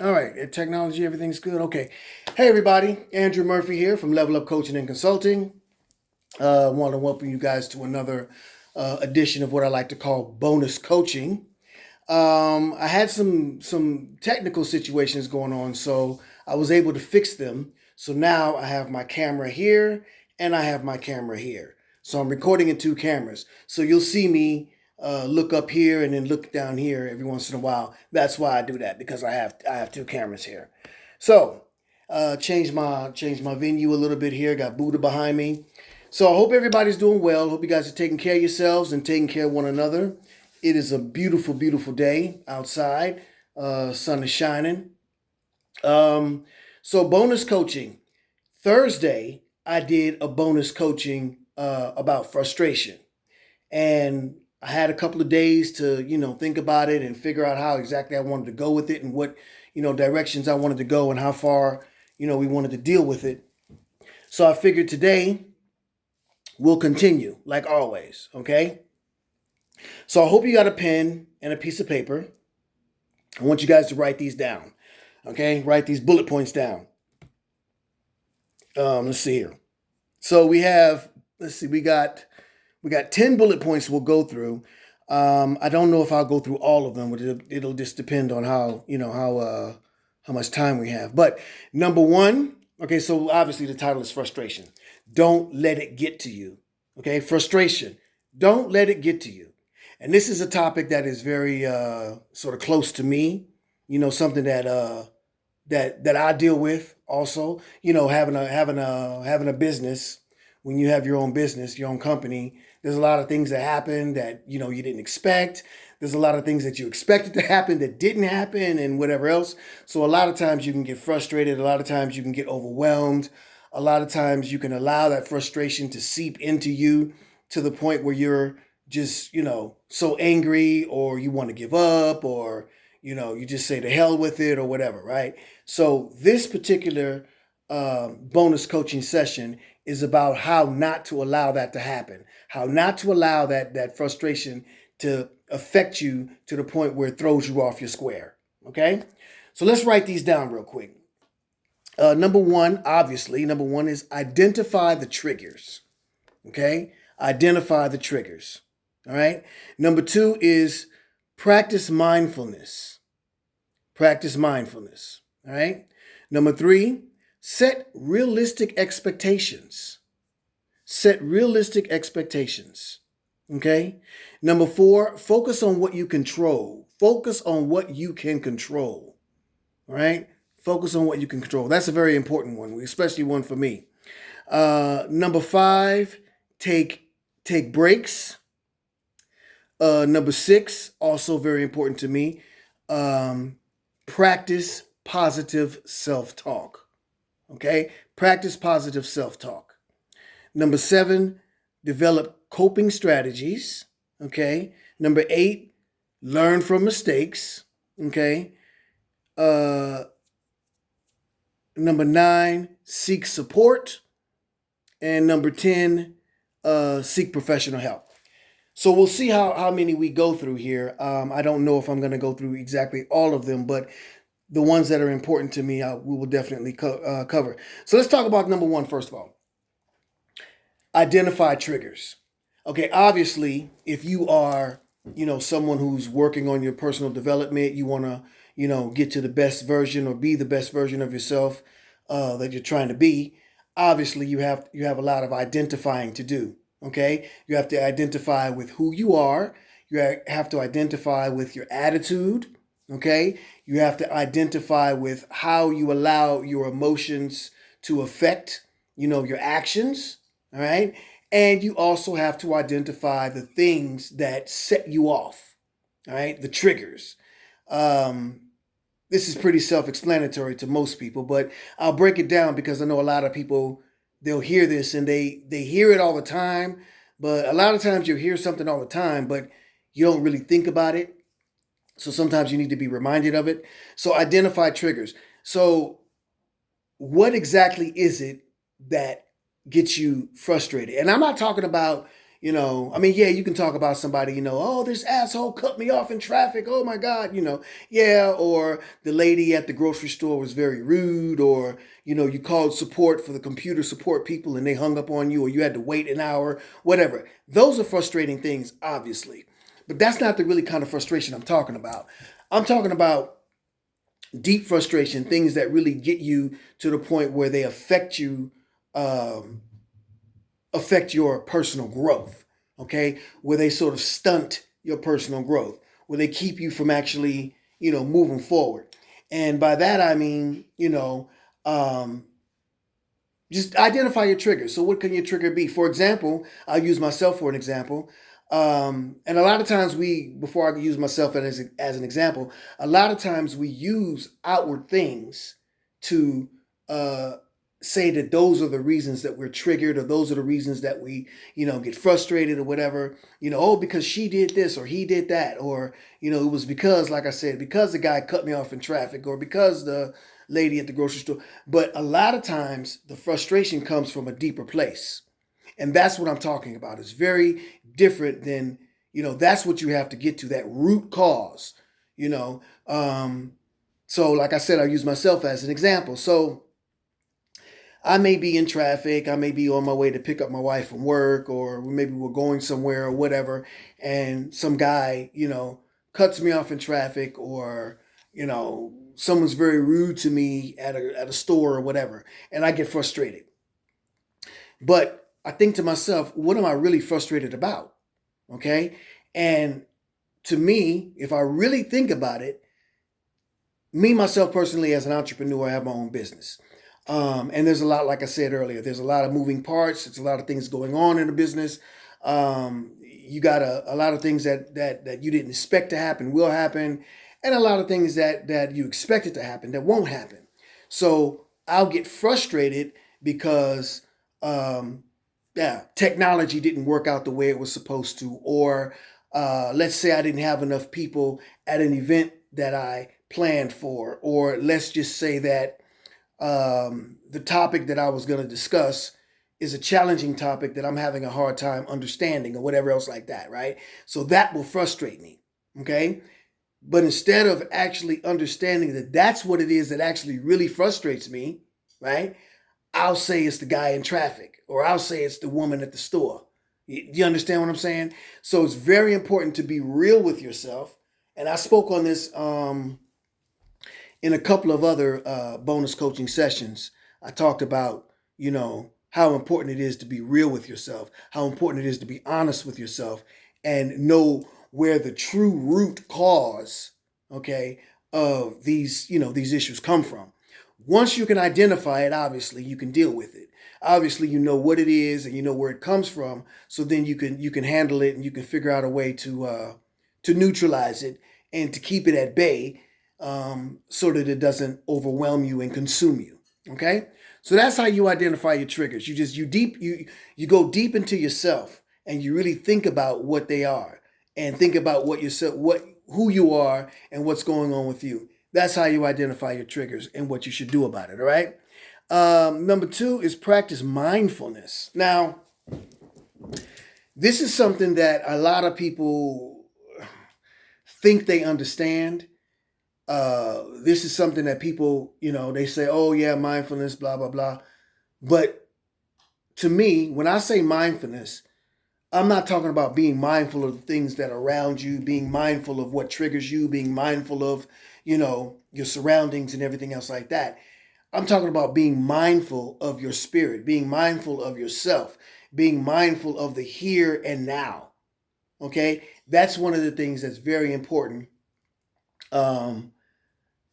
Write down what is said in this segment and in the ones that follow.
All right, technology, everything's good. Okay. Hey, everybody. Andrew Murphy here from Level Up Coaching and Consulting. I want to welcome you guys to another edition of what I like to call bonus coaching. I had some technical situations going on, so I was able to fix them. So now I have my camera here and I have my camera here. So I'm recording in two cameras. So you'll see me look up here and then look down here every once in a while. That's why I do that, because I have two cameras here. So change my venue a little bit here. Got Buddha behind me. So I hope everybody's doing well. Hope you guys are taking care of yourselves and taking care of one another. It is a beautiful, beautiful day outside. Sun is shining. So bonus coaching. Thursday, I did a bonus coaching about frustration. And I had a couple of days to, think about it and figure out how exactly I wanted to go with it and what, directions I wanted to go and how far, we wanted to deal with it. So I figured today we'll continue like always, okay? So I hope you got a pen and a piece of paper. I want you guys to write these down, okay? Write these bullet points down. Let's see here. So we got 10 bullet points we'll go through. I don't know if I'll go through all of them, but it'll just depend on how much time we have. But number one, okay, so obviously the title is frustration. Don't let it get to you. Okay, frustration. Don't let it get to you. And this is a topic that is very sort of close to me. Something that I deal with also. Having a business. When you have your own business, your own company, there's a lot of things that happen that you didn't expect. There's a lot of things that you expected to happen that didn't happen, and whatever else. So a lot of times you can get frustrated. A lot of times you can get overwhelmed. A lot of times you can allow that frustration to seep into you to the point where you're just, so angry, or you want to give up, or, you just say to hell with it or whatever, right? So this particular bonus coaching session is about how not to allow that to happen, how not to allow that frustration to affect you to the point where it throws you off your square, okay? So let's write these down real quick. Number one is identify the triggers, okay? Identify the triggers, all right? Number two is practice mindfulness. Practice mindfulness, all right? Number three, set realistic expectations. Set realistic expectations, okay? Number four, focus on what you control. Focus on what you can control, all right? Focus on what you can control. That's a very important one, especially one for me. Number five, take breaks. Number six, also very important to me, practice positive self-talk. Okay? Practice positive self-talk. Number seven, develop coping strategies. Okay? Number eight, learn from mistakes. Okay? Number nine, seek support. And number 10, seek professional help. So we'll see how many we go through here. I don't know if I'm going to go through exactly all of them, but the ones that are important to me, we will definitely cover. So let's talk about number one, first of all. Identify triggers. Okay, obviously, if you are, someone who's working on your personal development, you want to, get to the best version or be the best version of yourself that you're trying to be. Obviously, you have a lot of identifying to do. Okay, you have to identify with who you are. You have to identify with your attitude. Okay, you have to identify with how you allow your emotions to affect, your actions. All right, and you also have to identify the things that set you off. All right, the triggers. This is pretty self-explanatory to most people, but I'll break it down because I know a lot of people, they'll hear this and they hear it all the time, but a lot of times you'll hear something all the time, but you don't really think about it. So sometimes you need to be reminded of it. So identify triggers. So what exactly is it that gets you frustrated? And I'm not talking about, I mean, yeah, you can talk about somebody, oh, this asshole cut me off in traffic. Oh my God, yeah. Or the lady at the grocery store was very rude, or, you called support for the computer support people and they hung up on you, or you had to wait an hour, whatever. Those are frustrating things, obviously. But that's not the really kind of frustration I'm talking about. I'm talking about deep frustration, things that really get you to the point where they affect you, um, affect your personal growth, okay? Where they sort of stunt your personal growth, where they keep you from actually, moving forward. And by that, I mean, um, just identify your triggers. So, what can your trigger be? For example, I'll use myself for an example. And a lot of times before I can use myself as an example, a lot of times we use outward things to uh, say that those are the reasons that we're triggered, or those are the reasons that we, get frustrated or whatever. Oh, because she did this or he did that, or, it was because, like I said, because the guy cut me off in traffic, or because the lady at the grocery store. But a lot of times the frustration comes from a deeper place. And that's what I'm talking about. It's very different than, that's what you have to get to, that root cause, you know. So, like I said, I'll use myself as an example. So, I may be in traffic. I may be on my way to pick up my wife from work, or maybe we're going somewhere or whatever. And some guy, cuts me off in traffic, or, someone's very rude to me at a store or whatever. And I get frustrated. But I think to myself, what am I really frustrated about? Okay. And to me, if I really think about it, me, myself personally, as an entrepreneur, I have my own business. And there's a lot, like I said earlier, there's a lot of moving parts. There's a lot of things going on in the business. You got a lot of things that you didn't expect to happen will happen, and a lot of things that you expected to happen that won't happen. So I'll get frustrated because, yeah, technology didn't work out the way it was supposed to, or let's say I didn't have enough people at an event that I planned for, or let's just say that the topic that I was going to discuss is a challenging topic that I'm having a hard time understanding, or whatever else like that, right? So that will frustrate me, okay? But instead of actually understanding that that's what it is that actually really frustrates me, right? I'll say it's the guy in traffic, or I'll say it's the woman at the store. You understand what I'm saying? So it's very important to be real with yourself. And I spoke on this in a couple of other bonus coaching sessions. I talked about, how important it is to be real with yourself, how important it is to be honest with yourself, and know where the true root cause, okay, of these issues come from. Once you can identify it, obviously you can deal with it. Obviously, you know what it is and you know where it comes from. So then you can handle it, and you can figure out a way to neutralize it and to keep it at bay, so that it doesn't overwhelm you and consume you. Okay, so that's how you identify your triggers. You go deep into yourself, and you really think about what they are, and think about who you are and what's going on with you. That's how you identify your triggers and what you should do about it. All right. Number 2 is practice mindfulness. Now, this is something that a lot of people think they understand. This is something that people, they say, oh yeah, mindfulness, blah, blah, blah. But to me, when I say mindfulness, I'm not talking about being mindful of the things that are around you, being mindful of what triggers you, being mindful of, your surroundings and everything else like that. I'm talking about being mindful of your spirit, being mindful of yourself, being mindful of the here and now. Okay? That's one of the things that's very important. And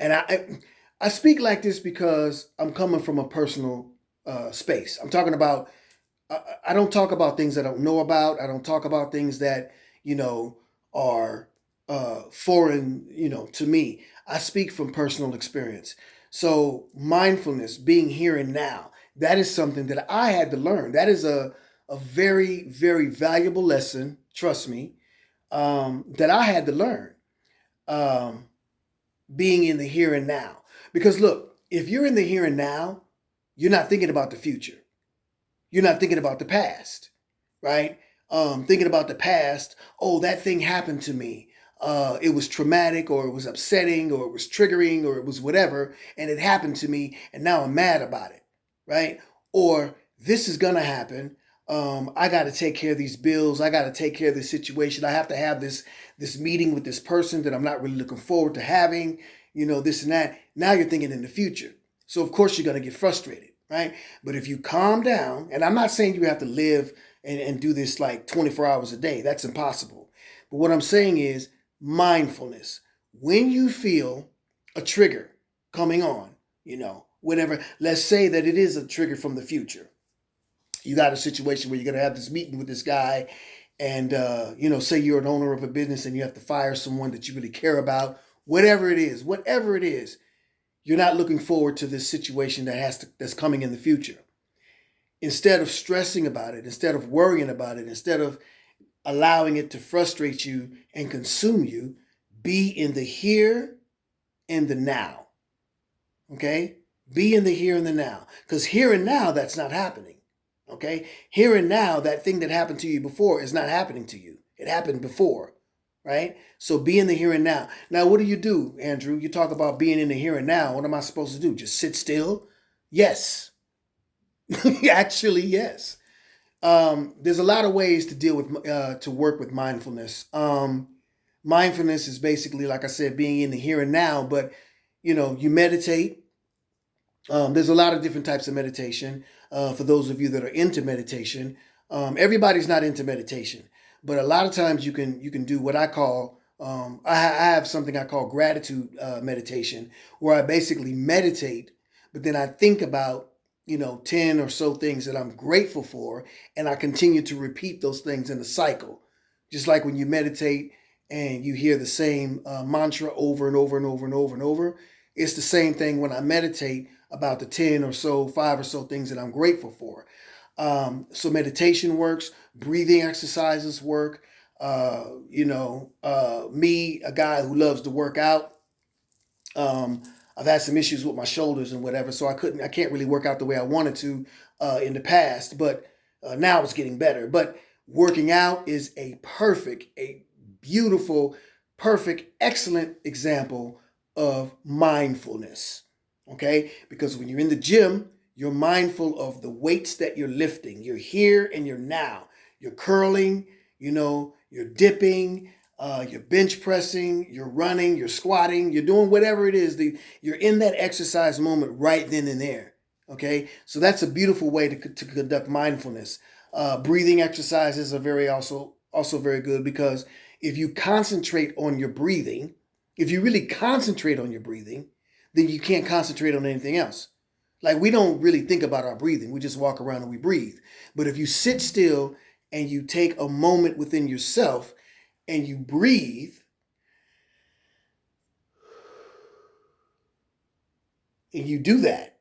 I speak like this because I'm coming from a personal space. I'm talking about, I don't talk about things I don't know about. I don't talk about things that, are foreign, to me. I speak from personal experience. So mindfulness, being here and now, that is something that I had to learn. That is a very, very valuable lesson, trust me, that I had to learn. Being in the here and now. Because look, if you're in the here and now, you're not thinking about the future. You're not thinking about the past, right? thinking about the past. Oh, that thing happened to me. It was traumatic, or it was upsetting, or it was triggering, or it was whatever, and it happened to me, and now I'm mad about it, right? Or this is gonna happen. I got to take care of these bills. I got to take care of this situation. I have to have this meeting with this person that I'm not really looking forward to having. This and that. Now you're thinking in the future, so of course you're gonna get frustrated, right? But if you calm down, and I'm not saying you have to live and do this like 24 hours a day. That's impossible. But what I'm saying is mindfulness. When you feel a trigger coming on, whatever, let's say that it is a trigger from the future. You got a situation where you're going to have this meeting with this guy, and, say you're an owner of a business and you have to fire someone that you really care about, whatever it is, you're not looking forward to this situation that's coming in the future. Instead of stressing about it, instead of worrying about it, instead of allowing it to frustrate you and consume you, be in the here and the now. Okay? Be in the here and the now. Because here and now, that's not happening. Okay? Here and now, that thing that happened to you before is not happening to you. It happened before. Right? So be in the here and now. Now, what do you do, Andrew? You talk about being in the here and now. What am I supposed to do? Just sit still? Yes. Actually, yes. There's a lot of ways to deal with to work with mindfulness. Mindfulness is basically, like I said, being in the here and now. But you meditate. There's a lot of different types of meditation. For those of you that are into meditation, everybody's not into meditation, but a lot of times you can do what I call. I have something I call gratitude meditation, where I basically meditate, but then I think about 10 or so things that I'm grateful for, and I continue to repeat those things in a cycle. Just like when you meditate and you hear the same mantra over and over and over and over and over, it's the same thing when I meditate about the 10 or so, 5 or so things that I'm grateful for. So meditation works, breathing exercises work. Me, a guy who loves to work out, I've had some issues with my shoulders and whatever, so I can't really work out the way I wanted to in the past, but now it's getting better. But working out is a beautiful, perfect, excellent example of mindfulness. Okay? Because when you're in the gym, you're mindful of the weights that you're lifting. You're here and you're now. You're curling, you're dipping, you're bench pressing, you're running, you're squatting, you're doing whatever it is. You're in that exercise moment right then and there. Okay, so that's a beautiful way to conduct mindfulness. Breathing exercises are also very good, because if you concentrate on your breathing, if you really concentrate on your breathing, then you can't concentrate on anything else. Like, we don't really think about our breathing. We just walk around and we breathe. But if you sit still and you take a moment within yourself and you breathe, and you do that,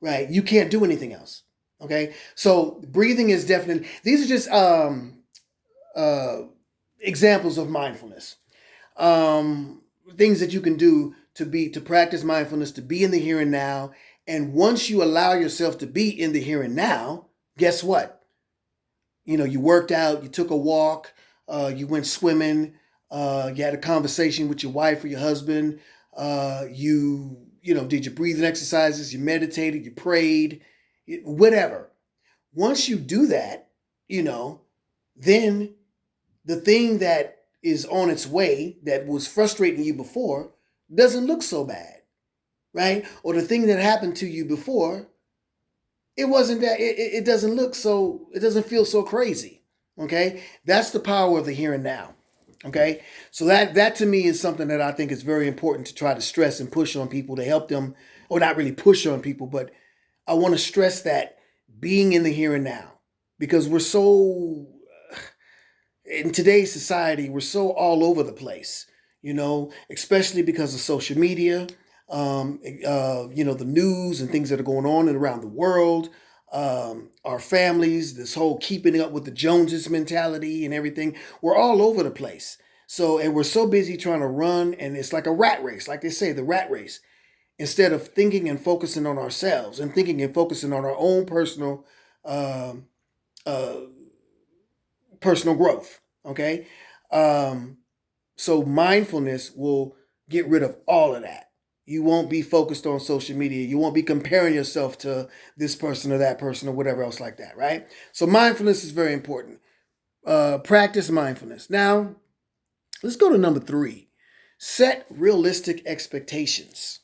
right, you can't do anything else. Okay? So breathing is definitely, these are just examples of mindfulness. Things that you can do to practice mindfulness, to be in the here and now. And once you allow yourself to be in the here and now, guess what? You worked out, you took a walk, you went swimming, you had a conversation with your wife or your husband, you did your breathing exercises, you meditated, you prayed, whatever. Once you do that, then the thing that is on its way that was frustrating you before doesn't look so bad, right? Or the thing that happened to you before, it wasn't that, it doesn't look so, it doesn't feel so crazy, okay? That's the power of the here and now, okay? So that to me is something that I think is very important to try to stress and push on people, to help them, or not really push on people, but I want to stress that being in the here and now, because we're so, in today's society, we're so all over the place, especially because of social media, the news and things that are going on and around the world, our families, this whole keeping up with the Joneses mentality and everything. We're all over the place. So, and we're so busy trying to run, and it's like a rat race, like they say, the rat race. instead of thinking and focusing on ourselves and thinking and focusing on our own um, uh, personal growth. Okay. Um, so mindfulness will get rid of all of that. You won't be focused on social media. You won't be comparing yourself to this person or that person or whatever else like that, right? So mindfulness is very important. Practice mindfulness. Now, let's go to number 3. Set realistic expectations.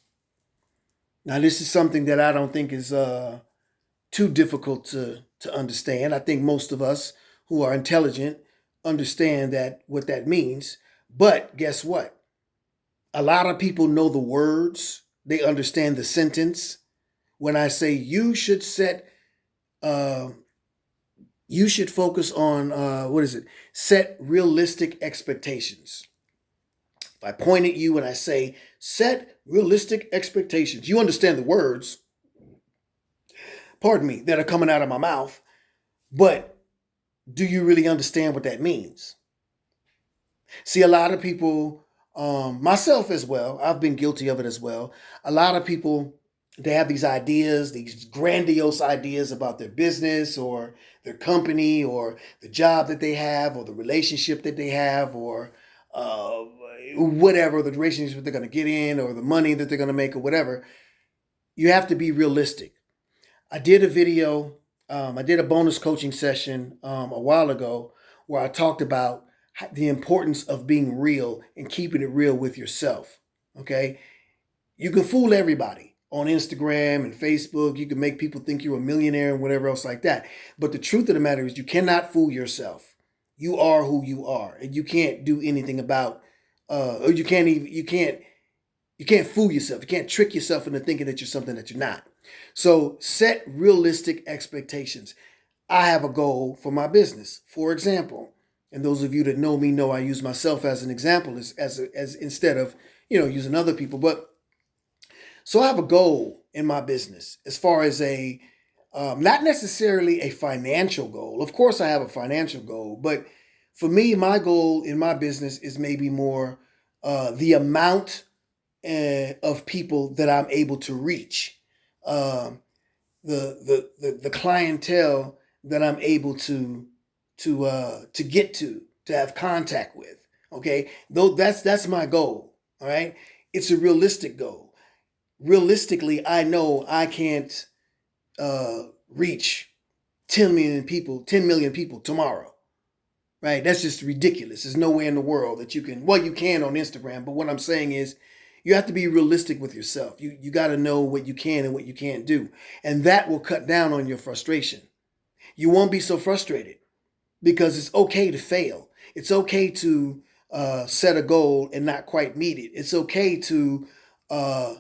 Now, this is something that I don't think is too difficult to understand. I think most of us who are intelligent understand that what that means. But guess what? A lot of people know the words. They understand the sentence. When I say uh, you should focus on what is it? Set realistic expectations. If I point at you and I say set realistic expectations, you understand the words. Pardon me, that are coming out of my mouth. But do you really understand what that means? See, a lot of people, myself as well, I've been guilty of it as well. A lot of people, they have these ideas, these grandiose ideas about their business or their company or the job that they have or the relationship that they have or uh, whatever, the relationship they're going to get in or the money that they're going to make or whatever. You have to be realistic. I did a video, I did a bonus coaching session a while ago where I talked about the importance of being real and keeping it real with yourself. Okay. You can fool everybody on Instagram and Facebook. You can make people think you're a millionaire and whatever else like that. But the truth of the matter is, you cannot fool yourself. You are who you are, and you can't do anything about, or you can't fool yourself. You can't trick yourself into thinking that you're something that you're not. So set realistic expectations. I have a goal for my business, for example. And those of you that know me know I use myself as an example as instead of using other people. But so I have a goal in my business as far as a not necessarily a financial goal. Of course, I have a financial goal, but for me, my goal in my business is maybe more the amount of people that I'm able to reach, um, the clientele that I'm able to get to have contact with. Okay, though that's my goal. All right, it's a realistic goal. Realistically, I know I can't reach 10 million people tomorrow. Right? That's just ridiculous. There's no way in the world that you can. Well, you can on Instagram, but what I'm saying is, you have to be realistic with yourself. You got to know what you can and what you can't do, and that will cut down on your frustration. You won't be so frustrated because it's okay to fail. It's okay to set a goal and not quite meet it. It's okay to uh,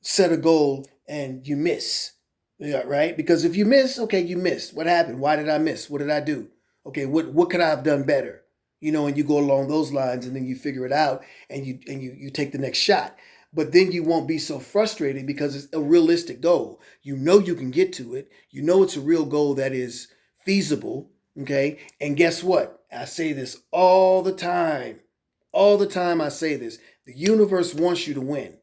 set a goal and you miss. Yeah, right? Because if you miss, okay, you missed. What happened? Why did I miss? What did I do? Okay, what could I have done better? And you go along those lines and then you figure it out and you take the next shot. But then you won't be so frustrated because it's a realistic goal. You know you can get to it. You know it's a real goal that is feasible. Okay? And guess what? I say this all the time. All the time I say this. The universe wants you to win.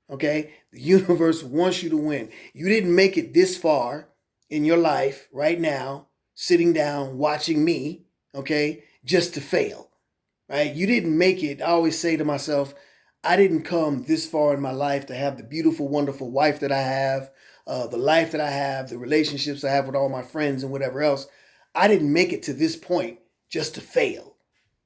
Okay? The universe wants you to win. You didn't make it this far in your life right now, sitting down, watching me, okay, just to fail, right? You didn't make it. I always say to myself, I didn't come this far in my life to have the beautiful, wonderful wife that I have, the life that I have, the relationships I have with all my friends and whatever else. I didn't make it to this point just to fail,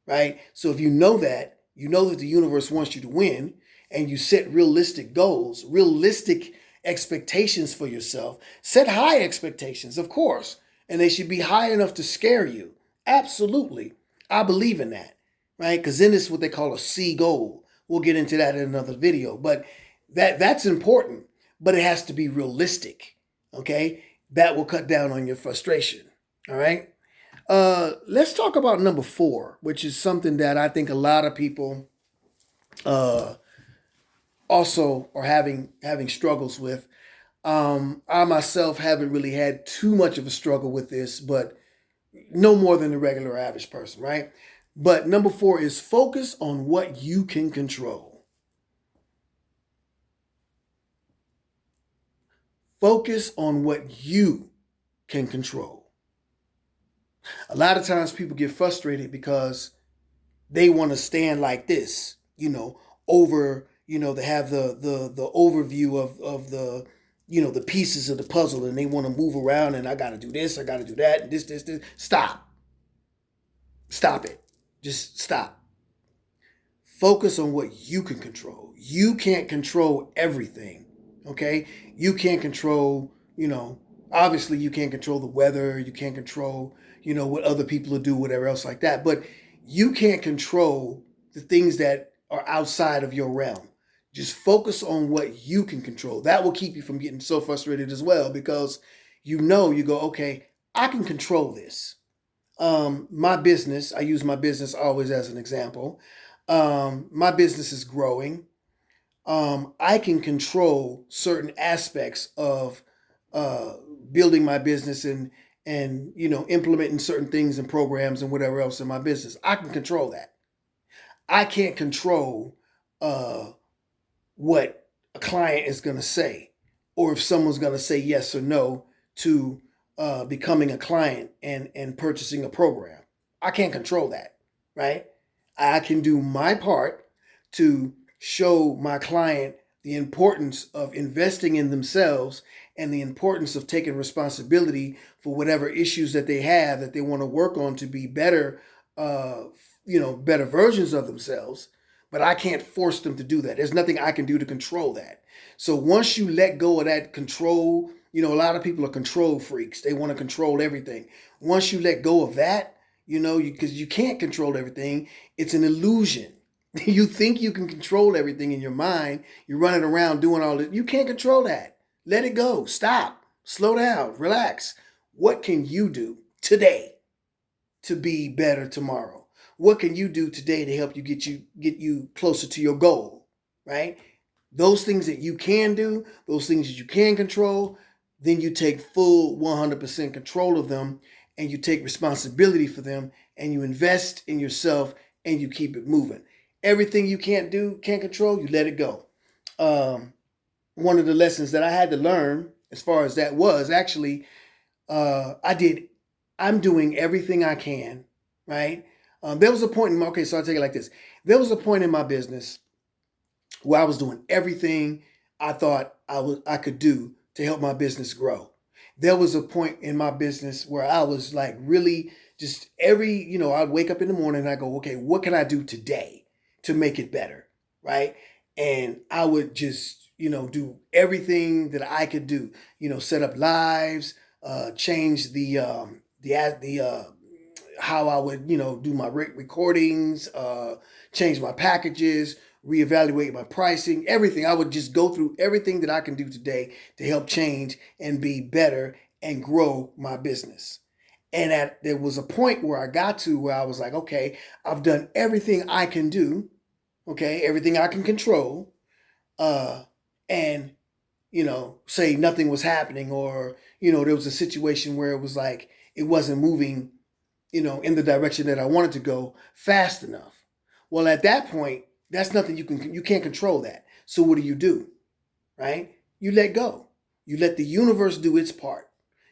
right? So if you know that the universe wants you to win, and you set realistic goals, realistic expectations for yourself. Set high expectations, of course, and they should be high enough to scare you. Absolutely. I believe in that, right? Because then it's what they call a C goal. We'll get into that in another video, but that's important, but it has to be realistic, okay? That will cut down on your frustration, all right? Let's talk about number 4, which is something that I think a lot of people also are having struggles with. I myself haven't really had too much of a struggle with this, but no more than the regular average person, right? But number 4 is focus on what you can control. Focus on what you can control. A lot of times people get frustrated because they want to stand like this, over, they have the overview of the, the pieces of the puzzle, and they want to move around, and I got to do this, I got to do that, and this. Stop it. Just stop. Focus on what you can control. You can't control everything. Okay? You can't control, obviously you can't control the weather, you can't control, what other people will do, whatever else like that. But you can't control the things that are outside of your realm. Just focus on what you can control. That will keep you from getting so frustrated as well, because you go, okay, I can control this. My business, I use my business always as an example. My business is growing. I can control certain aspects of uh, building my business, and implementing certain things and programs and whatever else in my business. I can control that. I can't control uh, what a client is going to say, or if someone's going to say yes or no to becoming a client and purchasing a program. I can't control that, right? I can do my part to show my client the importance of investing in themselves, and the importance of taking responsibility for whatever issues that they have that they want to work on to be better, uh, better versions of themselves. But I can't force them to do that. There's nothing I can do to control that. So once you let go of that control, a lot of people are control freaks. They want to control everything. Once you let go of that, because you can't control everything, it's an illusion. You think you can control everything in your mind. You're running around doing all this. You can't control that. Let it go. Stop. Slow down. Relax. What can you do today to be better tomorrow? What can you do today to help you closer to your goal, right? Those things that you can do, those things that you can control, then you take full 100% control of them, and you take responsibility for them, and you invest in yourself, and you keep it moving. Everything you can't control, you let it go. One of the lessons that I had to learn as far as that was actually, I'm doing everything I can, right? There was a point so I'll take it like this. There was a point in my business where I was doing everything I thought I could do to help my business grow. There was a point in my business where I was like really just I'd wake up in the morning and I go, okay, what can I do today to make it better, right? And I would just do everything that I could do, set up lives, change the how I would, do my recordings, change my packages, reevaluate my pricing, everything. I would just go through everything that I can do today to help change and be better and grow my business. And there was a point where I got to where I was like, okay, I've done everything I can do, okay, everything I can control, and say nothing was happening, or there was a situation where it was like it wasn't moving in the direction that I wanted to go fast enough. Well, at that point, that's nothing you can't control that. So what do? Right? You let go. You let the universe do its part.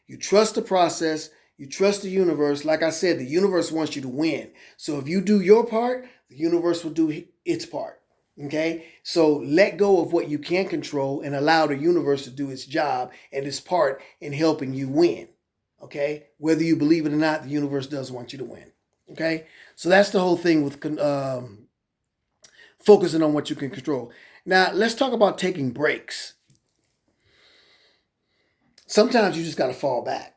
You trust the process. You trust the universe. Like I said, the universe wants you to win. So if you do your part, the universe will do its part. Okay? So let go of what you can't control and allow the universe to do its job and its part in helping you win. Okay? Whether you believe it or not, the universe does want you to win. Okay? So that's the whole thing with focusing on what you can control. Now, let's talk about taking breaks. Sometimes you just got to fall back,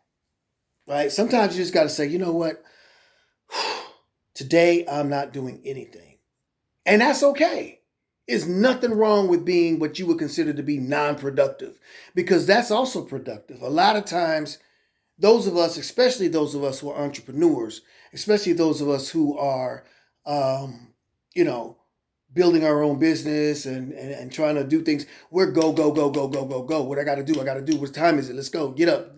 right? Sometimes you just got to say, you know what? Today, I'm not doing anything. And that's okay. There's nothing wrong with being what you would consider to be non-productive, because that's also productive. A lot of times, those of us, especially those of us who are entrepreneurs, especially those of us who are, you know, building our own business and trying to do things, we're go, go, go, go, go, go, go. What I got to do, I got to do. What time is it? Let's go. Get up.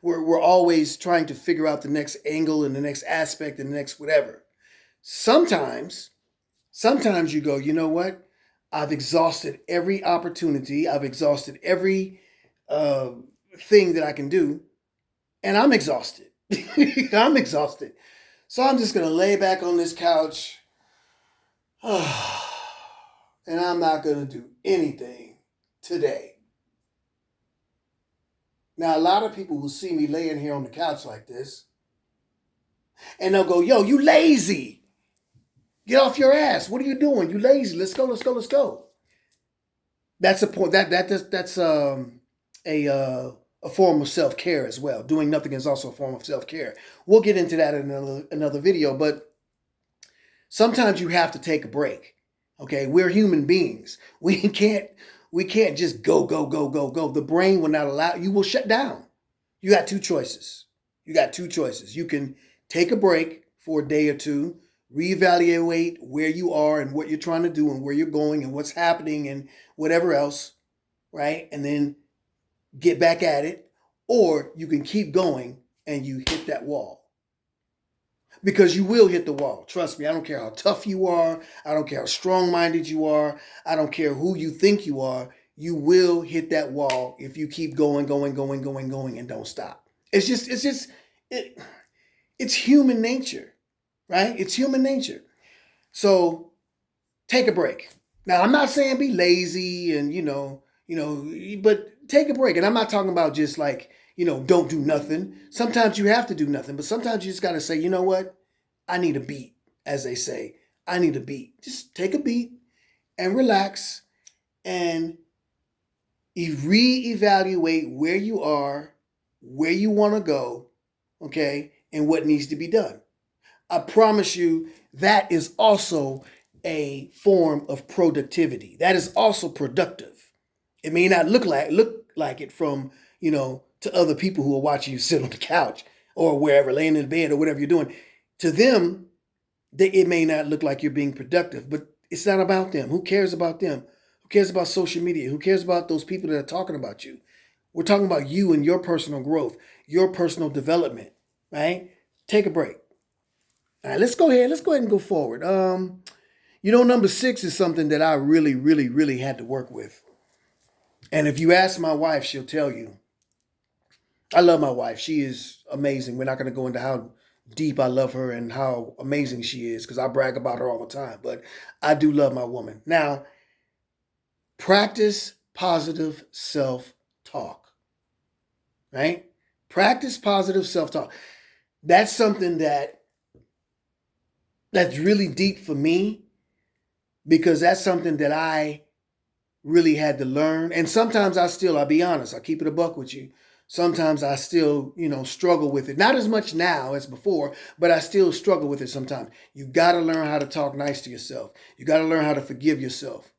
We're always trying to figure out the next angle and the next aspect and the next whatever. Sometimes you go, you know what? I've exhausted every opportunity. I've exhausted every uh, thing that I can do, and I'm exhausted. I'm exhausted. So I'm just going to lay back on this couch and I'm not going to do anything today. Now, a lot of people will see me laying here on the couch like this, and they'll go, yo, you lazy. Get off your ass. What are you doing? You lazy. Let's go, let's go, let's go. That's a point. That's a form of self-care as well. Doing nothing is also a form of self-care. We'll get into that in another video, but sometimes you have to take a break. Okay, we're human beings. We can't just go. The brain will not allow, you will shut down. You got two choices. You can take a break for a day or two, reevaluate where you are and what you're trying to do and where you're going and what's happening and whatever else, right? And then get back at it. Or you can keep going and you hit that wall. Because you will hit the wall. Trust me, I don't care how tough you are. I don't care how strong-minded you are. I don't care who you think you are. You will hit that wall if you keep going, and don't stop. It's human nature, right? It's human nature. So take a break. Now, I'm not saying be lazy and, but take a break. And I'm not talking about just like, don't do nothing. Sometimes you have to do nothing, but sometimes you just got to say, you know what? I need a beat, as they say. I need a beat. Just take a beat and relax and reevaluate where you are, where you want to go, okay, and what needs to be done. I promise you that is also a form of productivity. That is also productive. It may not look like it from, to other people who are watching you sit on the couch or wherever, laying in bed or whatever you're doing. To them, it may not look like you're being productive, but it's not about them. Who cares about them? Who cares about social media? Who cares about those people that are talking about you? We're talking about you and your personal growth, your personal development, right? Take a break. All right, let's go ahead and go forward. Number 6 is something that I really, really, really had to work with. And if you ask my wife, she'll tell you. I love my wife. She is amazing. We're not going to go into how deep I love her and how amazing she is because I brag about her all the time. But I do love my woman. Now, practice positive self-talk, right? Practice positive self-talk. That's something that's really deep for me because that's something that I really had to learn. And sometimes I'll be honest, I'll keep it a buck with you. Sometimes I still, struggle with it. Not as much now as before, but I still struggle with it sometimes. You got to learn how to talk nice to yourself. You got to learn how to forgive yourself.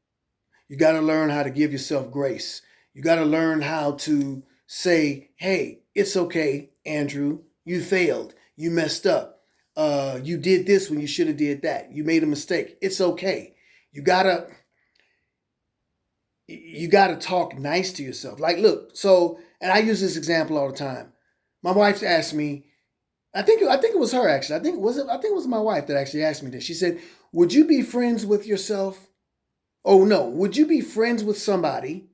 You got to learn how to give yourself grace. You got to learn how to say, hey, it's okay, Andrew. You failed. You messed up. You did this when you should have did that. You made a mistake. It's okay. You got to talk nice to yourself. Like, look, and I use this example all the time. My wife asked me, I think it was her actually. I think it was my wife that actually asked me this. She said, would you be friends with yourself? Oh no, would you be friends with somebody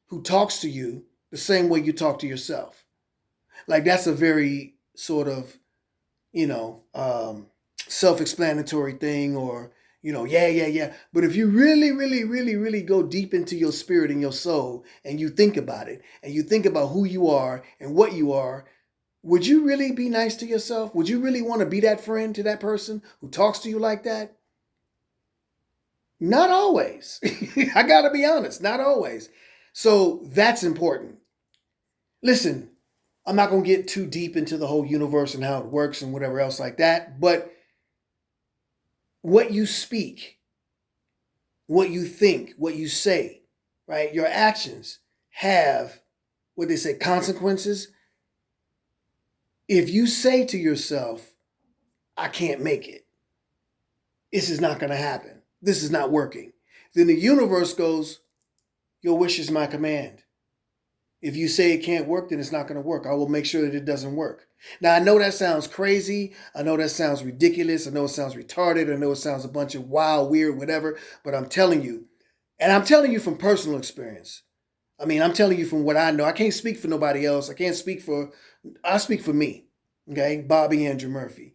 who talks to you the same way you talk to yourself? Like that's a very sort of, self-explanatory thing or, yeah. But if you really, really, really, really go deep into your spirit and your soul and you think about it and you think about who you are and what you are, would you really be nice to yourself? Would you really want to be that friend to that person who talks to you like that? Not always. I got to be honest, not always. So that's important. Listen, I'm not going to get too deep into the whole universe and how it works and whatever else like that, but what you speak, what you think, what you say, right? Your actions have, what they say, consequences. If you say to yourself, I can't make it, this is not going to happen, this is not working, then the universe goes, your wish is my command. If you say it can't work, then it's not going to work. I will make sure that it doesn't work. Now, I know that sounds crazy. I know that sounds ridiculous. I know it sounds retarded. I know it sounds a bunch of wild, weird, whatever. But I'm telling you, and I'm telling you from personal experience, I mean, I'm telling you from what I know. I can't speak for nobody else. I speak for me. Okay, Bobby Andrew Murphy.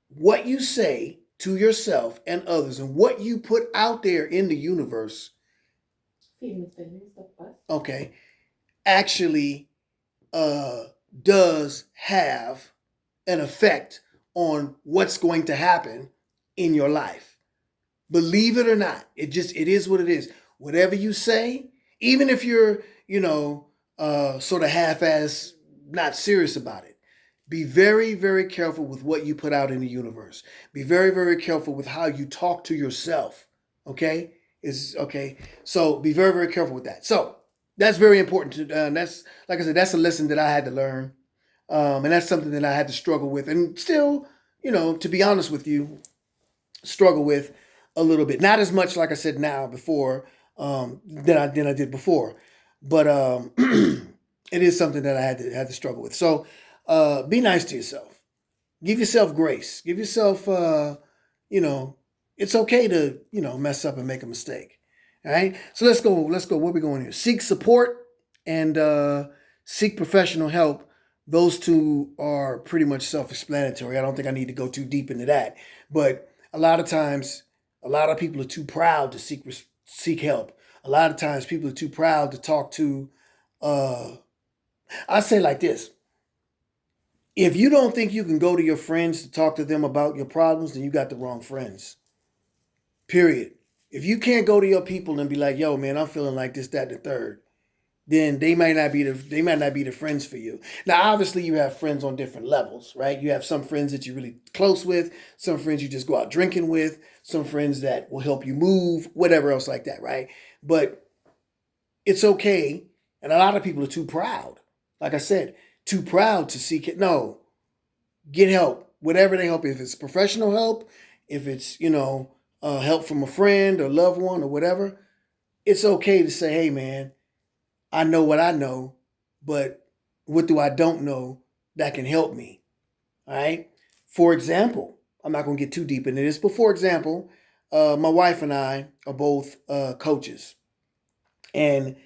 What you say to yourself and others and what you put out there in the universe, okay, actually uh, does have an effect on what's going to happen in your life. Believe it or not, it is what it is. Whatever you say, even if you're, sort of half-ass not serious about it, be very, very careful with what you put out in the universe. Be very, very careful with how you talk to yourself. Okay, is okay. So be very, very careful with that. So that's very important to. That's like I said, that's a lesson that I had to learn, and that's something that I had to struggle with, and still, to be honest with you, struggle with a little bit. Not as much, like I said now before, than I did before, but it is something that I had to struggle with. So be nice to yourself. Give yourself grace. Give yourself, you know, it's okay to mess up and make a mistake. All right. So let's go. Let's go. Where we going here? Seek support and seek professional help. Those two are pretty much self-explanatory. I don't think I need to go too deep into that. But a lot of times, a lot of people are too proud to seek help. A lot of times, people are too proud to talk to. I say like this: if you don't think you can go to your friends to talk to them about your problems, then you got the wrong friends. Period. If you can't go to your people and be like, "Yo, man, I'm feeling like this, that, and the third," then they might not be the friends for you. Now, obviously, you have friends on different levels, right? You have some friends that you're really close with, some friends you just go out drinking with, some friends that will help you move, whatever else like that, right? But it's okay, and a lot of people are too proud. Like I said, too proud to seek it. No, get help, whatever they help. If it's professional help, if it's help from a friend or loved one or whatever, it's okay to say, "Hey, man, I know what I know, but what do I don't know that can help me?" All right. For example, I'm not going to get too deep into this, but for example, my wife and I are both coaches, and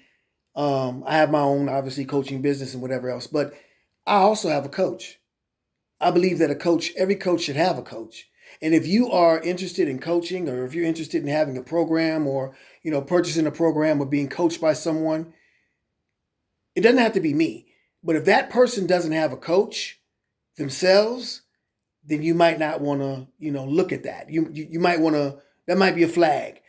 I have my own, obviously, coaching business and whatever else. But I also have a coach. I believe that every coach should have a coach. And if you are interested in coaching, or if you're interested in having a program, or purchasing a program or being coached by someone, it doesn't have to be me. But if that person doesn't have a coach themselves, then you might not want to, look at that. You might want to. That might be a flag.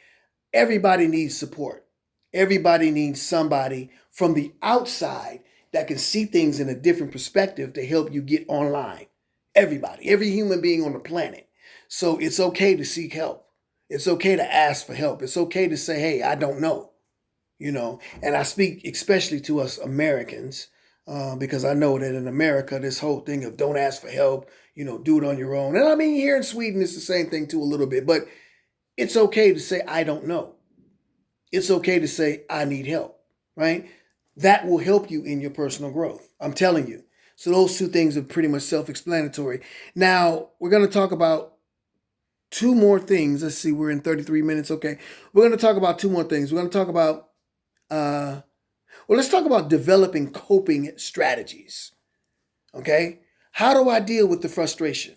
Everybody needs support. Everybody needs somebody from the outside that can see things in a different perspective to help you get online. Everybody, every human being on the planet. So it's okay to seek help. It's okay to ask for help. It's okay to say, "Hey, I don't know. And I speak especially to us Americans, because I know that in America, this whole thing of don't ask for help, do it on your own. And I mean, here in Sweden, it's the same thing too, a little bit. But it's okay to say, "I don't know." It's okay to say, "I need help," right? That will help you in your personal growth. I'm telling you. So those two things are pretty much self-explanatory. Now, we're going to talk about two more things. Let's see, we're in 33 minutes. Okay. We're going to talk about two more things. We're going to talk about, let's talk about developing coping strategies. Okay. How do I deal with the frustration?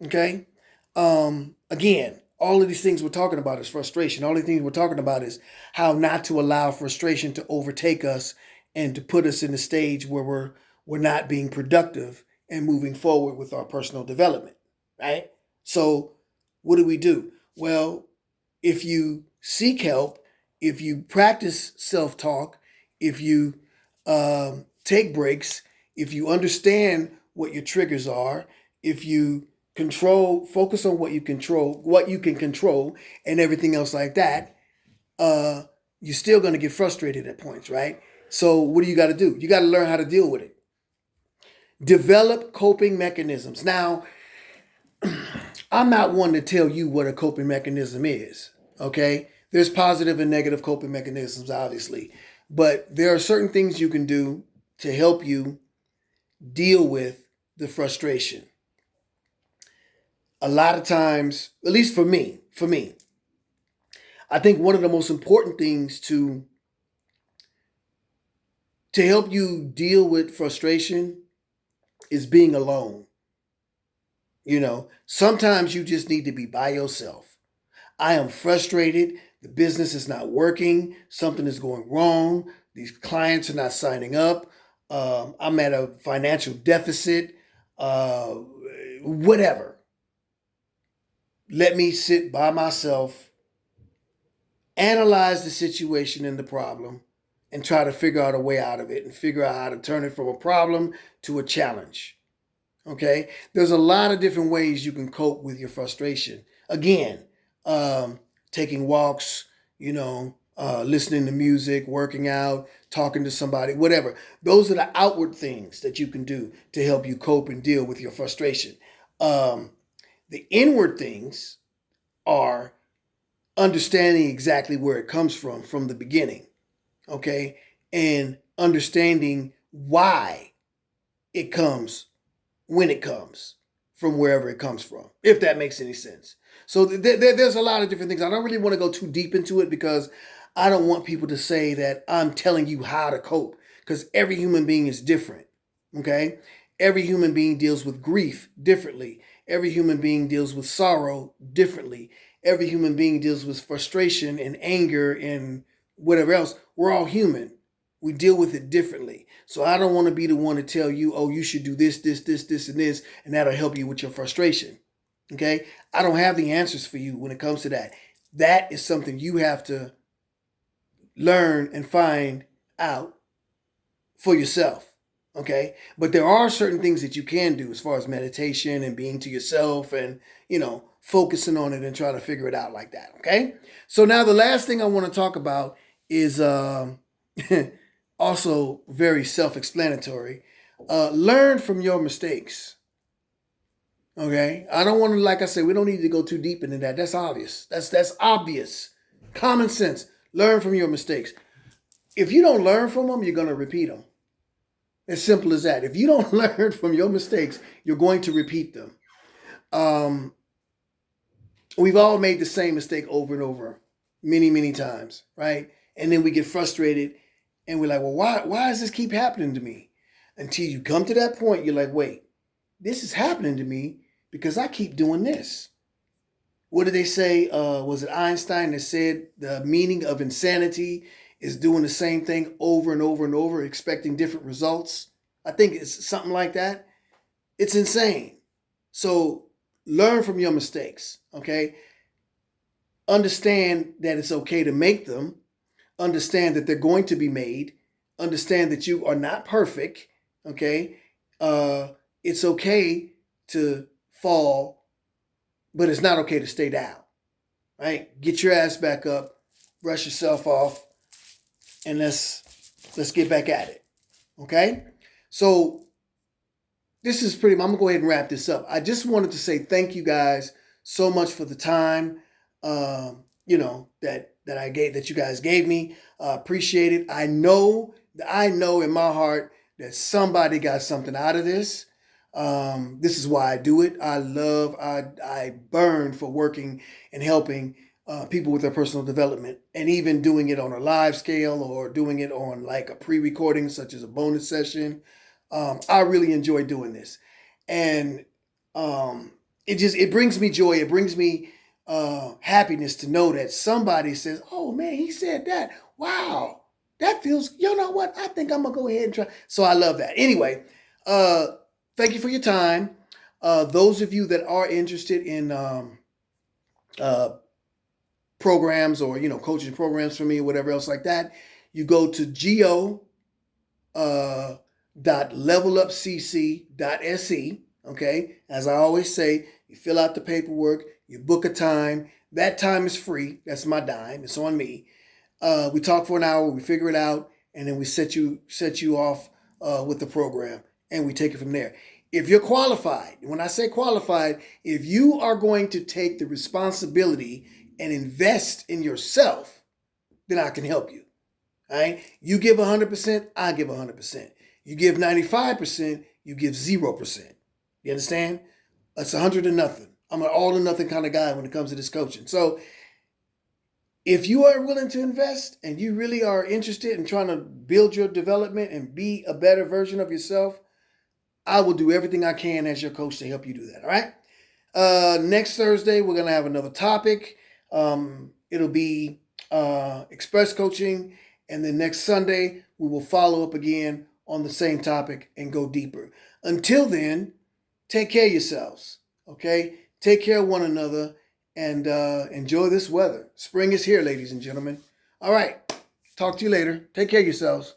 Okay. Again, all of these things we're talking about is frustration. All the things we're talking about is how not to allow frustration to overtake us and to put us in a stage where we're not being productive and moving forward with our personal development, right? So what do we do? Well, if you seek help, if you practice self-talk, if you take breaks, if you understand what your triggers are, if you focus on what you can control, and everything else like that, you're still going to get frustrated at points, right? So what do you got to do? You got to learn how to deal with it. Develop coping mechanisms. Now, I'm not one to tell you what a coping mechanism is, okay? There's positive and negative coping mechanisms, obviously, but there are certain things you can do to help you deal with the frustration. A lot of times, at least for me, I think one of the most important things to to help you deal with frustration is being alone. Sometimes you just need to be by yourself. I am frustrated. The business is not working. Something is going wrong. These clients are not signing up. I'm at a financial deficit. Uh, Whatever. Let me sit by myself, analyze the situation and the problem, and try to figure out a way out of it and figure out how to turn it from a problem to a challenge. Okay? There's a lot of different ways you can cope with your frustration. Again, taking walks, listening to music, working out, talking to somebody, whatever. Those are the outward things that you can do to help you cope and deal with your frustration. The inward things are understanding exactly where it comes from the beginning, okay? And understanding why it comes when it comes from wherever it comes from, if that makes any sense. So there's a lot of different things. I don't really want to go too deep into it because I don't want people to say that I'm telling you how to cope, because every human being is different, okay? Every human being deals with grief differently. Every human being deals with sorrow differently. Every human being deals with frustration and anger and whatever else. We're all human. We deal with it differently. So I don't want to be the one to tell you, oh, you should do this, this, this, this, and this, and that'll help you with your frustration. Okay? I don't have the answers for you when it comes to that. That is something you have to learn and find out for yourself. Okay? But there are certain things that you can do as far as meditation and being to yourself and, focusing on it and trying to figure it out like that. Okay? So now the last thing I want to talk about is also very self-explanatory. Learn from your mistakes. Okay? I don't want to, like I said, we don't need to go too deep into that. That's obvious. That's obvious. Common sense. Learn from your mistakes. If you don't learn from them, you're going to repeat them. As simple as that. If you don't learn from your mistakes, you're going to repeat them. We've all made the same mistake over and over, many, many times, right? And then we get frustrated and we're like, well, why does this keep happening to me? Until you come to that point, you're like, wait, this is happening to me because I keep doing this. What did they say? Was it Einstein that said the meaning of insanity is doing the same thing over and over and over, expecting different results? I think it's something like that. It's insane. So learn from your mistakes, okay? Understand that it's okay to make them. Understand that they're going to be made. Understand that you are not perfect, okay? It's okay to fall, but it's not okay to stay down, right? Get your ass back up, brush yourself off, and let's get back at it, okay? So this is pretty much, I'm going to go ahead and wrap this up. I just wanted to say thank you guys so much for the time, that you guys gave me. Appreciate it. I know in my heart that somebody got something out of this. This is why I do it. I burn for working and helping people with their personal development, and even doing it on a live scale or doing it on like a pre-recording, such as a bonus session. I really enjoy doing this, and it brings me joy. It brings me happiness to know that somebody says, "Oh man, he said that. Wow, that feels. You know what? I think I'm gonna go ahead and try." So I love that. Anyway, thank you for your time. Those of you that are interested in programs or coaching programs for me or whatever else like that, you go to go.levelupcc.se. Okay, as I always say, you fill out the paperwork, you book a time. That time is free. That's my dime. It's on me. We talk for an hour, we figure it out, and then we set you off with the program, and we take it from there. If you're qualified, when I say qualified, if you are going to take the responsibility and invest in yourself, then I can help you. All right? You give 100%, I give 100%. You give 95%, you give 0%. You understand? It's 100 to nothing. I'm an all or nothing kind of guy when it comes to this coaching. So if you are willing to invest and you really are interested in trying to build your development and be a better version of yourself, I will do everything I can as your coach to help you do that. All right. Next Thursday, we're going to have another topic. It'll be express coaching. And then next Sunday, we will follow up again on the same topic and go deeper. Until then, take care of yourselves. Okay. Take care of one another and enjoy this weather. Spring is here, ladies and gentlemen. All right. Talk to you later. Take care of yourselves.